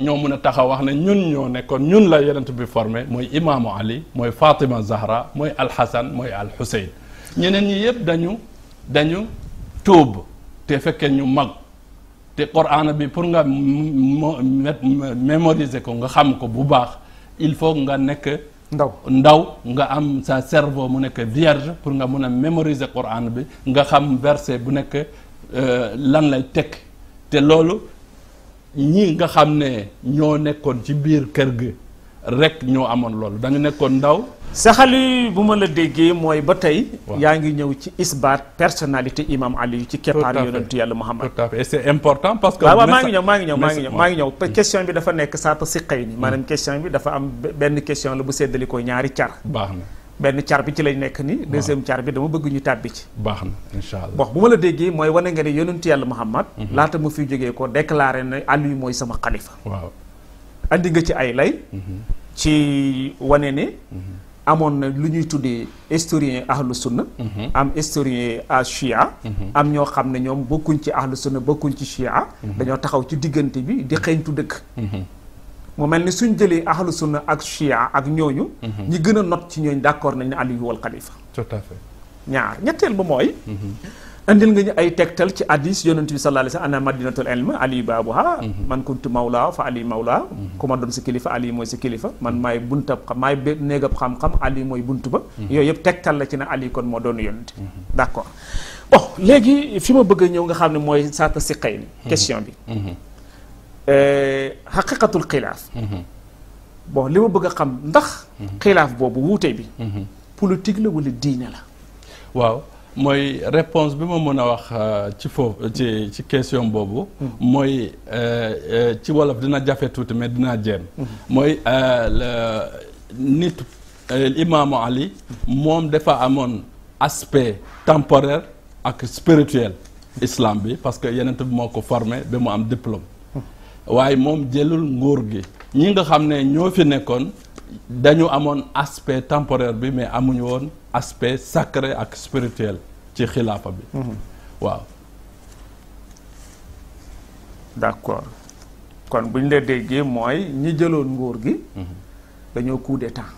ñoo mën a taxaw wax ne ñun ñoo nekkoon ñun la yonent bi formé mooy imaamu Ali mooy Fatima Zahra mooy Al-Hassan mooy Al-Hussein ñeneen ñi yëpp dañu tuub te fekkee ñu mag te Qur'an bi pour nga mémoriser ko nga xam ko bu baax il faut nga nekk ndaw nga am sa cerveau mu nekk vierge pour nga mun a mémoriser Qur'an bi nga xam verset bu nekk lan lay tekk te loolu ñi nga xam ne ñoo nekkoon ci biir kër gi rek ñoo amoon loolu dañu nekkoon ndaw. saxali bu ma la déggee mooy ba tey. yaa ngi ñëw ci isbaat personnalité imam Ali ci keppaar yonentu yàlla Muhammad. tout à fait et c'est important parce que. waaw maa ngi ñëw question bi dafa nekk saata siqay ni maanaam question bi dafa am benn question la bu séddali ko ñaari car. baax na benn car bi ci lañ nekk ni deuxième car bi dama bëgg ñu tàbbi ci. baax na incha allah bon bu ma la déggee mooy wane nga ne yonentu yàlla Muhammad. laata mu fi jógee ko déclaré na Ali mooy sama xalifa. waaw andi nga ci ay lay. ci wane ne. amoon na lu ñuy tuddee historien ahlu sunna am historien a chia am ñoo xam ne ñoom bokkuñ ci ahlu sunna bokkuñ ci chia dañoo taxaw ci diggante bi di xeeñtu dëkk mu mel ni suñ jëlee ahlu sunna ak chia ak ñooñu ñi gën a not ci ñooñu d'accord nañ ne Aliyu wal xalifa tout à fait ñaar ñetteel ba mooy andil nga ñu ay tegtal ci hadis yonent bi sallallahu alayhi wa sallam ana madinatul ilm ali baabuha man kuntu mawla fa ali mawla ku ma doon si kilifa ali mooy si kilifa man maay buntab xam maay néegab xam-xam ali mooy buntu ba yooyu yëpp tegtal la ci ne ali kon moo doon yonent d'accord bon léegi fi ma bëgg a ñëw nga xam ne mooy saata si xëy ni question bi xaqiqatul xilaaf bon li ma bëgg a xam ndax xilaaf boobu wuute bi politique la wala diine la waaw mooy réponse bi ma mën a wax ci foofu ci question boobu mooy ci wolof dina jafe tuuti mais dinaa jéem mooy nit imaamu Ali moom dafa amoon aspect temporaire ak spirituel islam bi parce que yeneen bi moo ko formé ba mu am diplôme waaye moom jëlul nguur gi ñi nga xam ne ñoo fi nekkoon dañu amoon aspect temporaire bi mais amuñu woon aspect sacré ak spirituel ci xilaafa bi waaw d'accord kon bu ñu la déggee mooy ñi jëloon nguur gi dañoo coup d'état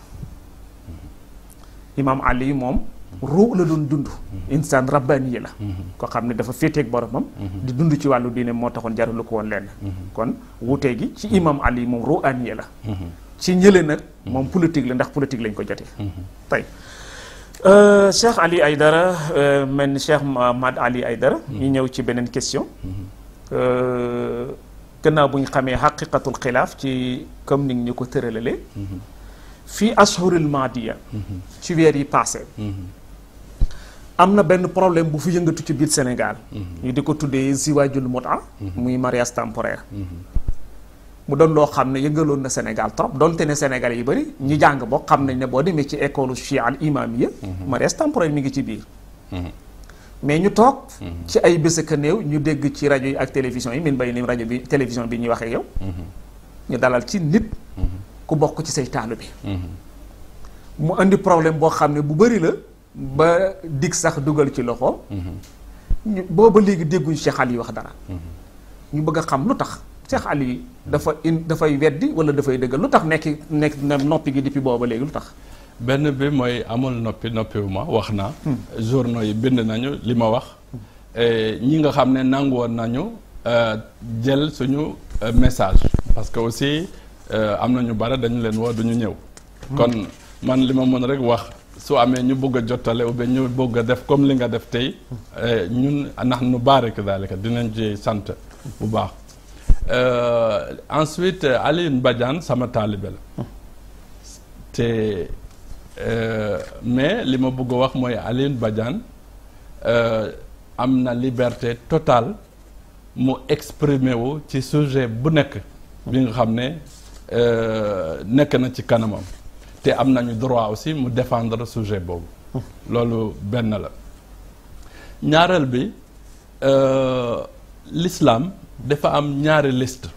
imam Ali moom ruu la doon dund insaan rabbani la ko xam ne dafa féeteeg boromam di dund ci wàllu diine moo taxoon jaralu ko woon lenn kon wuute gi ci imam Ali moom ruuani la ci ñële nag moom politique la ndax politique lañ ko jotee tey Cheikh Ali Aïdara mel ni Cheikh Mahmad Ali Aïdara ñu ñëw ci beneen question gannaaw bu ñu xamee xaqiqatul xilaaf ci comme ni ñu ko tëralalee fii ashuril maadiya ci weer yi passé am na benn problème bu fi yëngatu ci biir Sénégal ñu di ko tuddee ziwaajul muta muy mariage temporaire mu doon loo xam ne yëngaloon na Sénégal trop donte ne Sénégal yi bëri ñi jàng boo xam nañ ne boo demee ci école chia al imamiya mariage temporaire mi ngi ci biir mais ñu toog ci ay bés ak néew ñu dégg ci rajo yi ak télévision yi min bay ni rajo bi télévision bi ñuy waxee yow ñu dalal ci nit ku bokk ci say taalu bi mu indi problème boo xam ne bu bëri la ba dig sax dugal ci loxo ñu booba léegi dégguñu Cheikh Ali wax dara ñu bëgg a xam lu tax Cheikh Ali dafay weddi wala dafay dëggal lu tax nekk na noppi gi depuis booba léegi lu tax benn bi mooy amul noppiwu ma wax naa journaux yi bind nañu li ma wax ñi nga xam ne nangu woon nañu jël suñu message parce que aussi am na ñu bare dañu leen woo duñu ñëw kon man li ma mën rek wax su amee ñu bëgg a jottale ou bien ñu bëgg a def comme li nga def tey ñun nax nu baarik daalika dinañ ci sant bu baax ensuite Alioune Badiane sama taalibe la te mais li ma bëgg a wax mooy Alioune Badiane am na liberté totale mu exprimer wu ci sujet bu nekk bi nga xam ne nekk na ci kanamam te am nañu droit aussi mu défendre sujet boobu loolu benn la ñaareel bi l'islam dafa am ñaari liste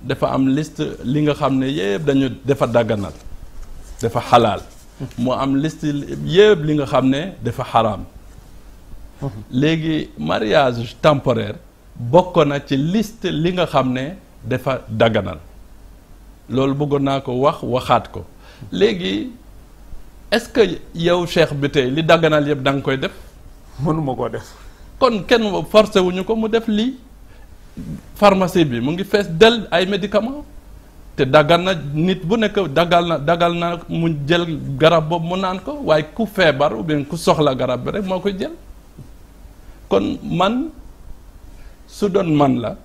dafa am liste li nga xam ne yëpp dañu dafa dagganal dafa xalaal mu am liste yëpp li nga xam ne dafa xaraam léegi mariage temporaire bokk na ci liste li nga xam ne dafa daganal loolu bëggoon naa ko waxaat ko léegi est-ce que yow cheikh bi tey li daganal yëpp da nga koy def mënuma koo def kon kenn forcé wuñu ko mu def lii pharmacie bi mu ngi fees del ay médicaments te dagal na nit bu nekk dagal na mu jël garab boobu mu naan ko waaye ku feebar ou bien ku soxla garab bi rek moo koy jël kon man su doon man la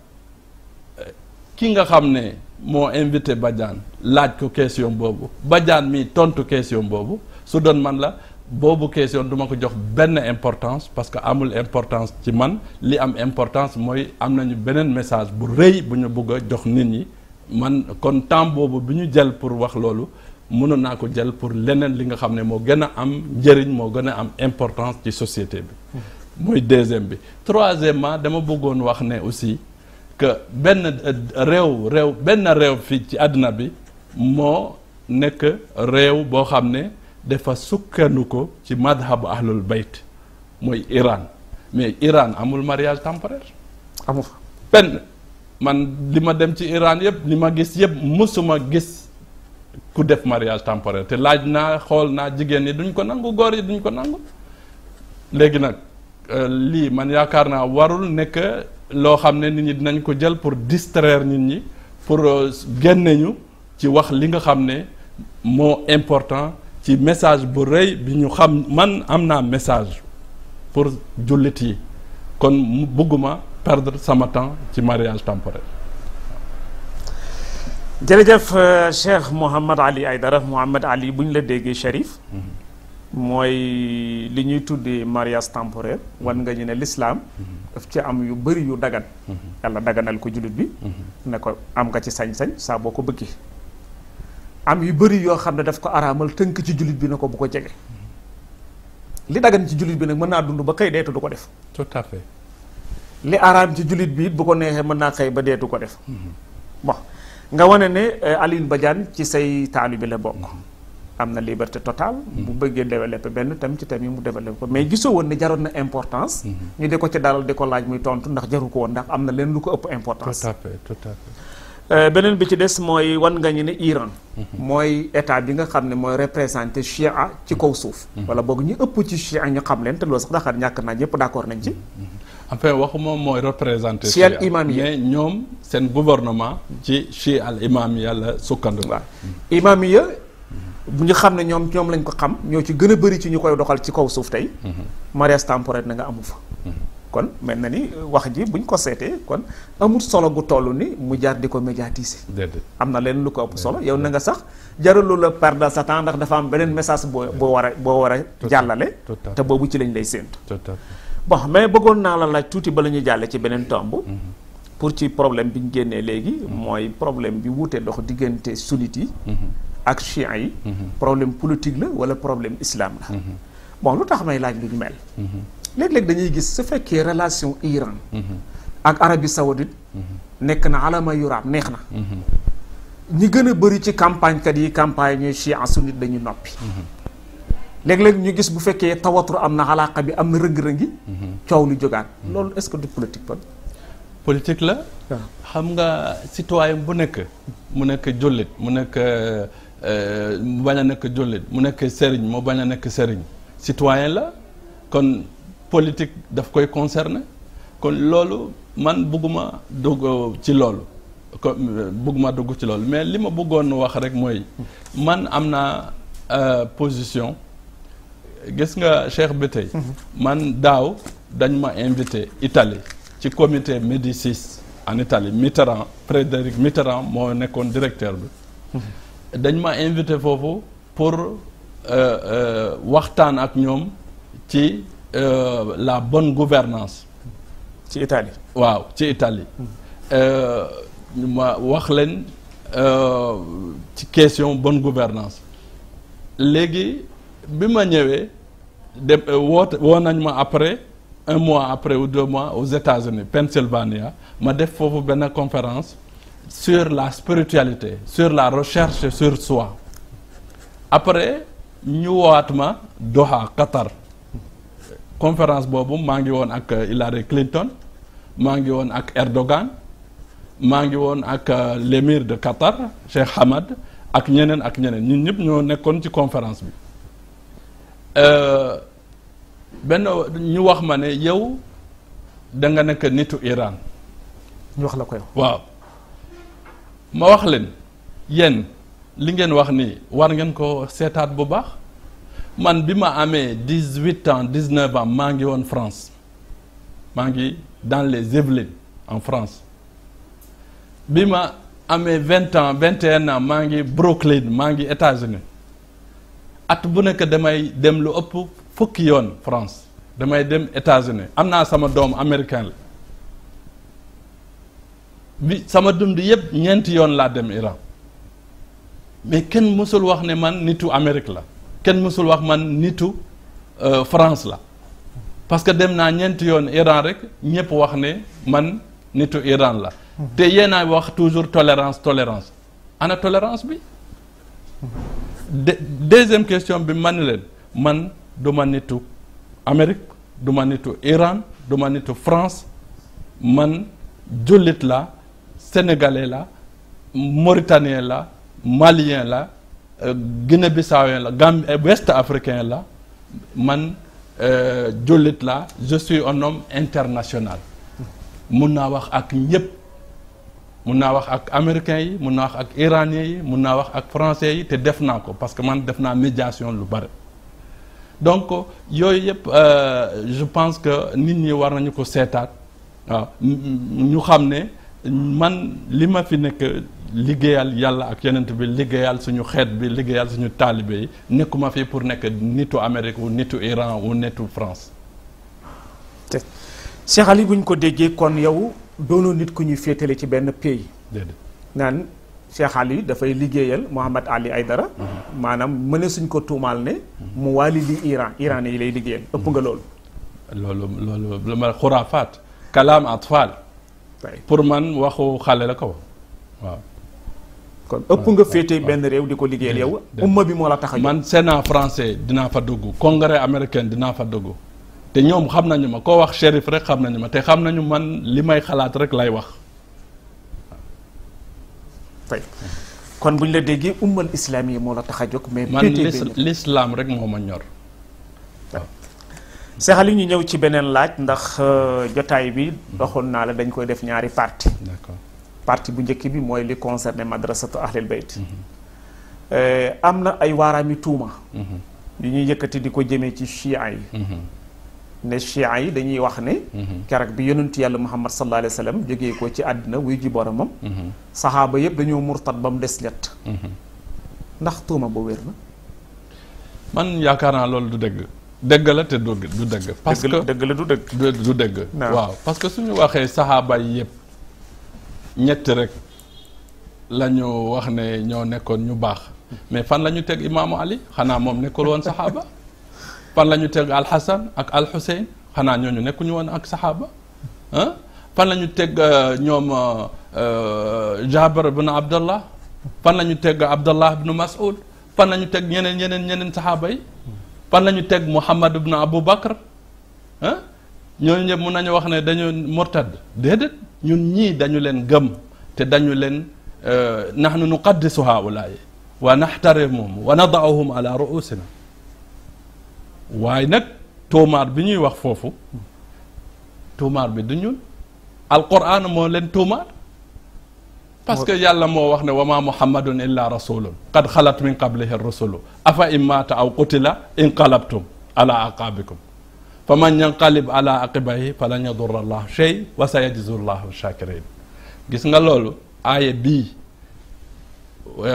ki nga xam ne moo invité Badiane laaj ko question boobu Badiane mi tontu question boobu su doon man la boobu question duma ko jox benn importance parce que amul importance ci man li am importance mooy am nañu beneen message bu rëy bu ñu bëgg a jox nit ñi man kon temps boobu bi ñu jël pour wax loolu mënoon naa ko jël pour leneen li nga xam ne moo gën a am njëriñ moo gën a am importance ci société bi mooy deuxième bi troisièmement dama bëggoon wax ne aussi que benn réew fii ci àddina bi moo nekk réew boo xam ne dafa sukkandiku ci madhabu ahlul bayt mooy Iran mais Iran amul mariage temporaire amu fa benn man li ma dem ci Iran yëpp li ma gis yëpp musuma gis ku def mariage temporaire te laaj naa xool naa jigéen ñi duñ ko nangu góor yi duñ ko nangu léegi nag lii man yaakaar naa warul nekk loo xam ne nit ñi dinañ ko jël pour distraire nit ñi pour génne ñu ci wax li nga xam ne moo important ci message bu rëy bi ñu xam man am naa message pour jullit yi kon bëgguma perdre sama temps ci mariage temporaire. jërëjëf Cheikh Mouhamad Ali Aidara Mouhamad Ali bu ñu la déggee Cherif mooy li ñuy tuddee mariage temporaire wan nga ñu ne l'islam daf ci am yu bëri yu dagan yàlla daganal ko jullit bi ne ko am nga ci sañ-sañ saa boo ko bëggee am yu bëri yoo xam ne daf ko araamal tënk ci jullit bi ne ko bu ko jege li dagan ci jullit bi nag mën naa dund ba xëy deetu du ko def tout à fait li araam ci jullit bi it bu ko neexee mën naa xëy ba deetu ko def bon nga wane ne Alioune Badiane ci say taalibe la bokk am na liberté totale bu bëggee développer benn tam ci tamit mu développer ko mais gisoo woon ne jaroon na importance ñu di ko ci dalal di ko laaj muy tontu ndax jaru ko woon ndax am na leen lu ko ëpp importance tout à fait beneen bi ci des mooy wan nga ñu ne Iran mooy état bi nga xam ne mooy représenté chia ci kaw suuf wala boog ñu ëpp ci chia ñu xam leen te loolu sax daxaar ñàkk naa ñëpp d'accord nañ ci enfin waxuma mooy représenté chia al imamiya mais ñoom seen gouvernement ci chia al imamiya la sukkandiku waaw imamiya bu ñu xam ne ñoom lañ ko xam ñoo ci gën a bëri ci ñu koy doxal ci kaw suuf tey mariage temporaire na nga amu fa kon mel na ni wax ji buñ ko seetee kon amul solo gu toll ni mu jaar di ko médiatiser am na leen lu ko ëpp solo yow na nga sax jaralu la perdre sa temps ndax dafa am beneen message boo war a jàllale te boobu ci lañ lay séentu bon mais bëggoon naa la laaj tuuti ba la ñuy jàlle ci beneen tomb pour ci problème bi ñu génnee léegi mooy problème bi wuute dox diggante sunnite yi ak chiites yi problème politique la wala problème islam la bon lu tax may laaj lu ñu mel léeg-léeg dañuy gis su fekkee relation Iran ak Arabie Saoudite nekk na alama yuraam neex na ñi gën a bëri ci campagne kat yi campagne ñuy chiite sunnite dañu noppi léeg-léeg ñu gis bu fekkee tawatur am na xalaaqa bi am na rëng-rëngi coow lu jógaat loolu est-ce que du politique kon politique la xam nga citoyen bu nekk mu nekk jullit mu nekk mu bañ a nekk jullit mu nekk sëriñ mu bañ a nekk sëriñ citoyen la kon politique daf koy concerner kon loolu man bëgguma dugg ci loolu mais li ma bëggoon wax rek mooy man am naa position gis nga Cheikh bi tey man daaw dañ ma invité Italie ci comité Médicis en Italie Mitterrand Frédéric Mitterrand moo nekkoon directeur bi dañ ma invité foofu pour waxtaan ak ñoom ci la bonne gouvernance ci Italie waaw ci Italie ma wax leen ci question bonne gouvernance léegi bi ma ñëwee de woo nañ ma après un mois après ou 2 mois aux États-Unis Pennsylvania ma def foofu benn conférence sur la spiritualité sur la recherche sur soi après ñu woowaat ma Doha Qatar conférence boobu maa ngi woon ak Hillary Clinton maa ngi woon ak Erdogan maa ngi woon ak l'émir de Qatar Cheikh Hamad ak ñeneen ñun ñëpp ñoo nekkoon ci conférence bi benn ñu wax ma ne yow da nga nekk nitu Iran. ñu wax la ko yow. waaw ma wax leen yéen li ngeen wax ni war ngeen ko seetaat bu baax man bi ma amee 18 ans 19 ans maa ngi woon France maa ngi dans les Yvelines en France bi ma amee 20 ans 21 ans maa ngi Brooklyn maa ngi États-Unis at bu nekk damay dem lu ëpp fukki yoon France damay dem États-Unis am naa sama doom américain la bi sama dund yëpp ñeenti yoon laa dem Iran mais kenn mësul wax ne man nitu Amérique la kenn mësul wax man nitu France la parce que dem naa ñeenti yoon Iran rek ñëpp wax ne man nitu Iran la te yéen a wax toujours tolérance ana tolérance bi deuxième question bi man leen man du ma nitu Amérique du ma nitu Iran du ma nitu France man jullit la sénégalais la mauritanien la malien la guinée-bissauien la Gambie ouest africain la man jullit la je suis un homme international mun naa wax ak ñëpp mun naa wax ak américains yi mun naa wax ak iraniens yi mun naa wax ak français yi te def naa ko parce que man def naa médiation lu bare donc yooyu yëpp je pense que nit ñi war nañu ko seetaat waaw ñu xam ne man li ma fi nekk liggéeyal yàlla ak yonent bi liggéeyal suñu xeet bi liggéeyal suñu taalibe yi nekkuma fi pour nekk nitu Amérique ou nitu Iran ou nitu France. te Cheikh Ali bu ñu ko déggee kon yow doonoo nit ku ñuy féetale ci benn pays. déedéet naan Cheikh Ali dafay liggéeyal Mohamed Ali Aïdara. maanaam mëne suñ ko tuumaal ne. mu waali li Iran yi lay liggéeyal ëpp nga loolu. loolu lu ma xuraafaat kalaam atfal pour man waxu xale la ko waaw. kon ëpp nga féete benn réew di ko liggéeyal yow. umma bi moo la tax a man Sénat français dinaa fa dugg congrès américain dinaa fa dugg te ñoom xam nañu ma koo wax shérif rek xam nañu ma te xam nañu man li may xalaat rek lay wax. tey kon bu ñu la déggee ummal islam yi moo la tax a jóg. mais man l'islam rek moo ma ñor. Cheikh Ali ñu ñëw ci beneen laaj ndax jotaay bi doxoon naa la dañ koy def ñaari parti d'accord parti bu njëkk bi mooy li concerné madrasatu ahlil bayt am na ay waaraami tuuma yu ñuy yëkkati di ko jëmee ci chia yi ne chia yi dañuy wax ne keroog bi yonent yàlla Muhammad sallallahu alayhi wa sallam jógee ko ci àddina wuy ji boromam saxaaba yëpp dañoo murtad ba mu des ñett ndax tuuma ba wér na man yaakaar naa loolu du dëgg la te du dëgg parce que dëgg la du dëgg du dëgg waaw parce que suñu waxee saxaaba yi yëpp ñett rek la ñu wax ne ñoo nekkoon ñu baax mais fan la ñu teg imaamu Ali xanaa moom nekkul woon saxaaba fan la ñu teg Al-Hassan ak Al-Hussein xanaa ñooñu nekkuñu woon ak saxaaba ah fan la ñu teg ñoom Jabir ibn Abdallah fan la ñu teg Abdallah ibn Mas'ud fan la ñu teg ñeneen saxaaba yi fan la ñu teg Muhammad ibn Abu Bakr ah ñooñu ñëpp mun nañu wax ne dañu murtad déedéet ñun ñii dañu leen gëm te dañu leen nahnu nuqaddisu haulaay wa naxtarimuhum wa nadaahum ala ruusina waaye nag tuumaar bi ñuy wax foofu tuumaar bi du ñun alquran moo leen tuumaar parce que yàlla moo wax ne wa ma muhammadun illa rasulun qad xalat min qablihi rusulu afa in maata aw qutila inqalabtum ala aqabikum fa man yanqalib ala aqibayhi falan yadurra allahu shay wa sa yajzi llahu shakirin gis nga loolu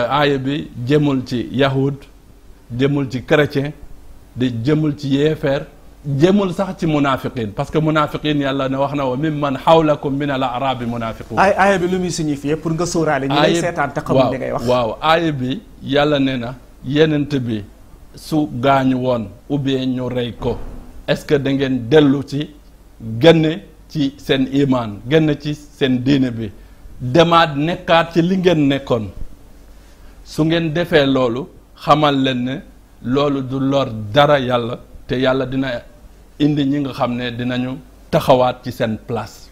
aaya bi jëmul ci yahud jëmul ci chrétien di jëmul ci yeefeer jëmul sax ci munafiqin parce que munafiqin yàlla ne wax na wa mimman hawlakum min al arabi munafiqun aaya bi lu muy signifié pour nga sóoraale ñi lay seetaan te xamul li ngay wax waaw aaya bi yàlla ne na yenent bi su gaañu woon ou bien ñu rey ko est-ce que da ngeen dellu ci génne ci seen iman génn ci seen diine bi demaat nekkaat ci li ngeen nekkoon su ngeen defee loolu xamal leen ne loolu du lor dara yàlla te yàlla dina indi ñi nga xam ne dinañu taxawaat ci seen place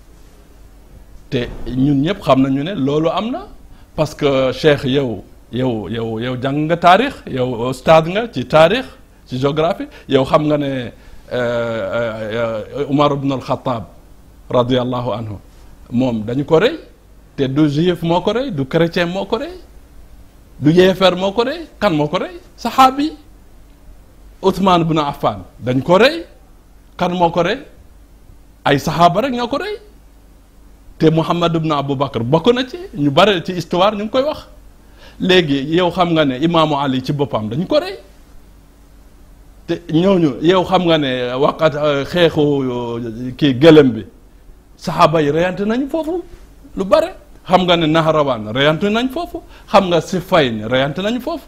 te ñun ñëpp xam nañu ne loolu am na parce que Cheikh yow jàng nga taarix yow ustaad nga ci taarix ci géographie yow xam nga ne Umar ibn al-Khattab radiyallahu anhu moom dañu ko rey te du juif moo ko rey du chrétien moo ko rey du yeefeer moo ko rey kan moo ko rey saxaabi Ousmane ibn Affan dañ ko rey kan moo ko rey ay saxaaba rek ñoo ko rey te Muhammad ibn Aboubacar bokk na ci ñu bare ci histoire ñu ngi koy wax léegi yow xam nga ne imaamu Ali ci boppam dañ ko rey te ñooñu yow xam nga ne waqat xeexu kii gëlëm bi saxaaba yi reyante nañ foofu lu bare xam nga ne Nahrawaan reyante nañ foofu xam nga Sifayn reyante nañ foofu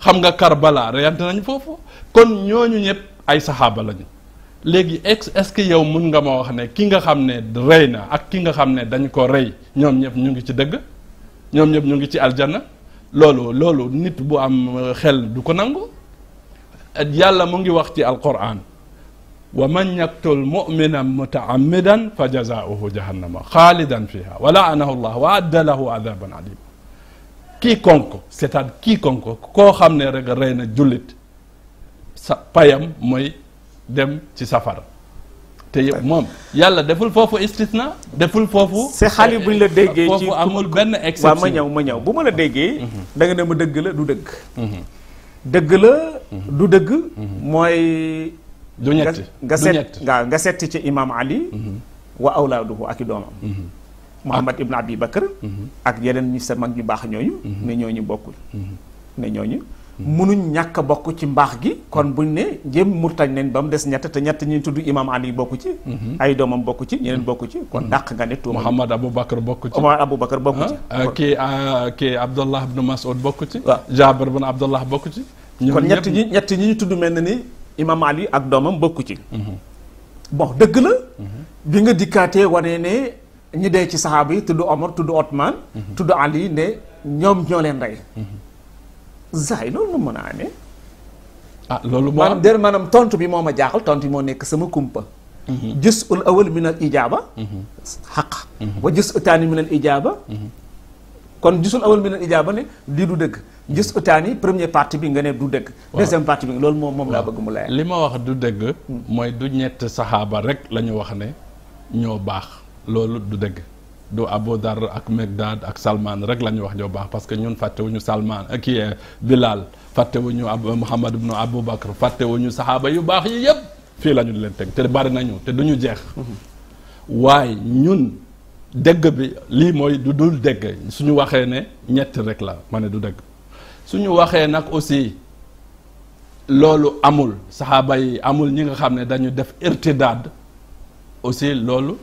xam nga Karbala reyante nañ foofu kon ñooñu ñëpp ay saxaaba lañu léegi est-ce que yow mun nga ma wax ne ki nga xam ne rey na ak ki nga xam ne dañ ko rey ñoom ñëpp ñu ngi ci dëgg ñoom ñëpp ñu ngi ci aljanna loolu nit bu am xel du ko nangu yàlla mu ngi wax ci alquran wa man yaqtul mu'minan mutaammidan fa jazaauhu jahannama xaalidan fiha wa laanahu llah wa adda lahu adaban alim quiconque c'est-à-dire quiconque koo xam ne rek rey na jullit sa payam mooy dem ci safara te yëpp moom yàlla deful foofu istisna deful foofu c'est xaalis buñ la déggee ci foofu amul benn exception waaw ma ñëw bu ma la déggee da nga ne ma dëgg la du dëgg dëgg la du dëgg mooy du ñetti nga setti ci imam Ali wa awlaaduhu ak i doomam Muhammad ibn Abi Bakr ak yeneen ñi sa mag ñu baax ñooñu ne ñooñu bokkul ne ñooñu munuñ ñàkk a bokk ci mbaax gi kon buñ ne njëm murtañ nañ ba mu des ñett te ñett ñi tudd imam Ali bokku ci ay doomam bokku ci ñeneen bokku ci kon dàq nga ne tuuma Muhammad Abou Bakr bokku ci Omar Abou Bakr bokku ci kii Abdullah ibn Mas'ud bokku ci Jabir ibn Abdullah bokku ci kon ñett ñi ñu tudd mel na ni imam Ali ak doomam bokku ci bon dëgg la bi nga dikkaatee wane ne ñi dee ci saxaaba yi tudd Omar tudd Othman tudd Ali ne ñoom ñoo leen rey zaay loolu mën a ne loolu maanaam tontu bi moo ma jaaxal tontu bi moo nekk sama kumpa juz'ul awwal min al ijaaba xaq wa juz'u taani min al ijaaba kon juz'ul awwal min al ijaaba ne lii du dëgg juz'u taani première partie bi nga ne du dëgg deuxième partie bi loolu moom laa bëgg mu leer li ma wax du dëgg mooy du ñett saxaaba rek la ñu wax ne ñoo baax loolu du dëgg du Abu Dar ak Megdad ak Salman rek la ñu wax ñoo baax parce que ñun fàttewuñu Salman kii Bilal fàttewuñu Muhammad ibn Abu Bakr fàttewuñu saxaaba yu baax yi yëpp fii la ñu leen teg te bari nañu te duñu jeex waaye ñun dëgg bi lii mooy du dul dëgg suñu waxee ne ñett rek la ma ne du dëgg suñu waxee nag aussi loolu amul saxaaba yi amul ñi nga xam ne dañu def irtidaad aussi loolu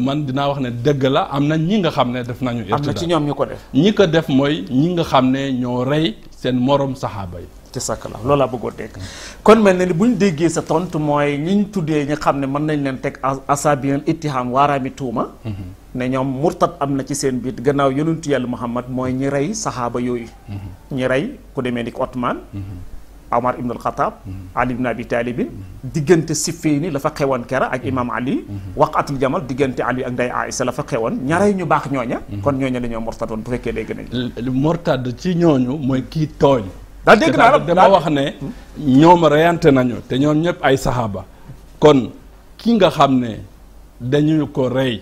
man dinaa wax ne dëgg la am na ñi nga xam ne def nañu irtidaad am na ci ñoom ñu ko def ñi ko def mooy ñi nga xam ne ñoo rey seen morom saxaaba yi ci sakk la loolu laa bëggoo dégg kon mel na ni bu ñu déggee sa tontu mooy ñi ñu tuddee ñi xam ne mën nañ leen teg asabiyan ittiham waaraami tuuma ne ñoom murtad am na ci seen biir gannaaw yonentu yàlla Muhammad mooy ñi rey saxaaba yooyu ñi rey ku demee ni Othman Omar ibn al-Khattab Ali ibn Abi Talib diggante Siffin la fa xewoon kera ak imam Ali waqatul jamal diggante Ali ak Ndey Aïssa la fa xewoon ñaarey ñu baax ñooña kon ñooña dañoo murtad woon bu fekkee dégg nañ murtad ci ñooñu mooy kii tooñ daal dégg naa la dama wax ne ñoom reyante nañu te ñoom ñëpp ay saxaaba kon ki nga xam ne dañu ko rey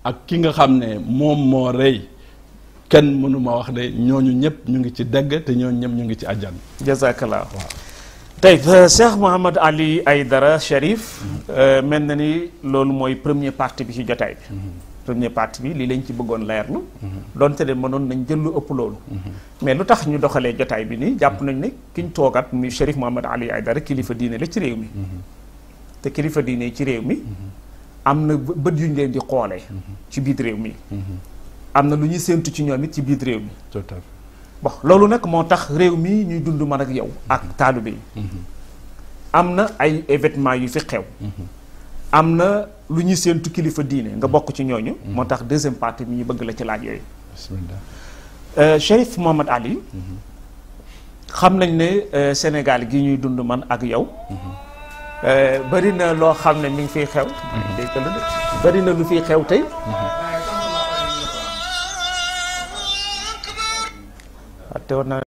ak ki nga xam ne moom moo rey kenn mënuma wax de ñooñu ñëpp ñu ngi ci dëgg te ñooñu ñëpp ñu ngi ci àjjan jazakallah waaw tey Cheikh Mouhamad Ali Aïdara Cherif mel na ni loolu mooy première partie bi ci jotaay bi première partie bi lii lañ ci bëggoon leerlu donte de mënoon nañ jël lu ëpp loolu mais lu tax ñu doxalee jotaay bi nii jàpp nañ ne kiñ toogat muy Cherif Mouhamad Ali Aïdara kilifa diine la ci réew mi te kilifa diine ci réew mi am na bët yuñ leen di xoolee ci biir réew mi am na lu ñuy séentu ci ñoom it ci biir réew mi bon loolu nag moo tax réew mi ñuy dund man ak yow ak taalibe yi am na ay événements yu fi xew am na lu ñuy séentu kilifa diine nga bokk ci ñooñu moo tax deuxième partie bi ñu bëgg la ci laaj yooyu bismillah Cherif Mouhamad Ali xam nañ ne Sénégal gi ñuy dund man ak yow bari na loo xam ne mi ngi fiy xew. bari na lu fiy xew tey. te woon naa